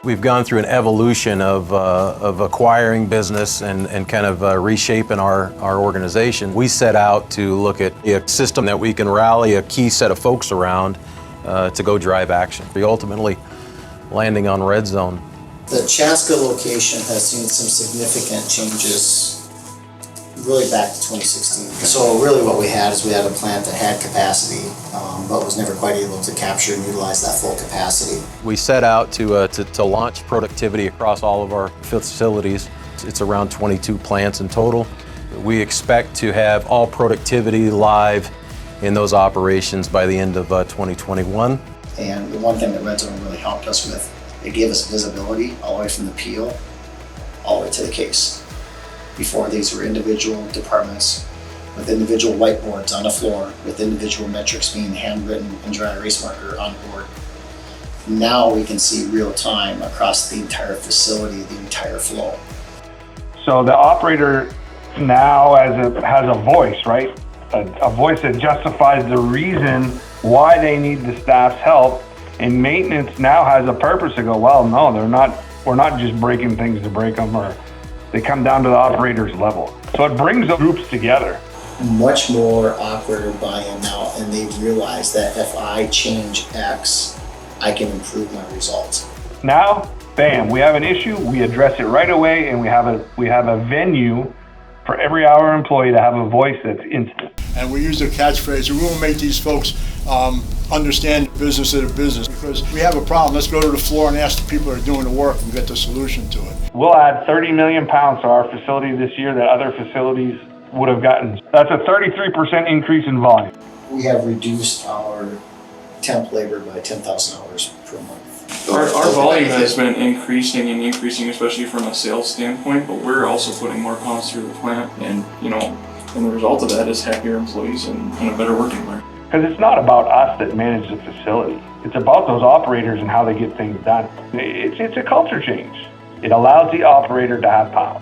We've gone through an evolution of acquiring business and kind of reshaping our organization. We set out to look at a system that we can rally a key set of folks around to go drive action. We ultimately landing on Redzone. The Chaska location has seen some significant changes really back to 2016. So really what we had is we had a plant that had capacity, but was never quite able to capture and utilize that full capacity. We set out to launch productivity across all of our facilities. It's around 22 plants in total. We expect to have all productivity live in those operations by the end of 2021. And the one thing that Redzone really helped us with, it gave us visibility all the way from the peel, all the way to the case. Before, these were individual departments with individual whiteboards on the floor, with individual metrics being handwritten and dry erase marker on board. Now we can see real time across the entire facility, the entire flow. So the operator now has a voice, right? A voice that justifies the reason why they need the staff's help. And maintenance now has a purpose to go, well, no, we're not just breaking things to break them, or they come down to the operator's level. So it brings the groups together. Much more operator buy-in now, and they realize that if I change X, I can improve my results. Now, bam, we have an issue, we address it right away, and we have a venue for every hour employee to have a voice that's instant. And we use the catchphrase, we will make these folks understand business of the business, because we have a problem. Let's go to the floor and ask the people that are doing the work and get the solution to it. We'll add 30 million pounds to our facility this year that other facilities would have gotten. That's a 33% increase in volume. We have reduced our temp labor by 10,000 hours per month. Our volume has been increasing, especially from a sales standpoint, but we're also putting more pounds through the plant, and the result of that is happier employees and a better work environment. Because it's not about us that manage the facility. It's about those operators and how they get things done. It's a culture change. It allows the operator to have power.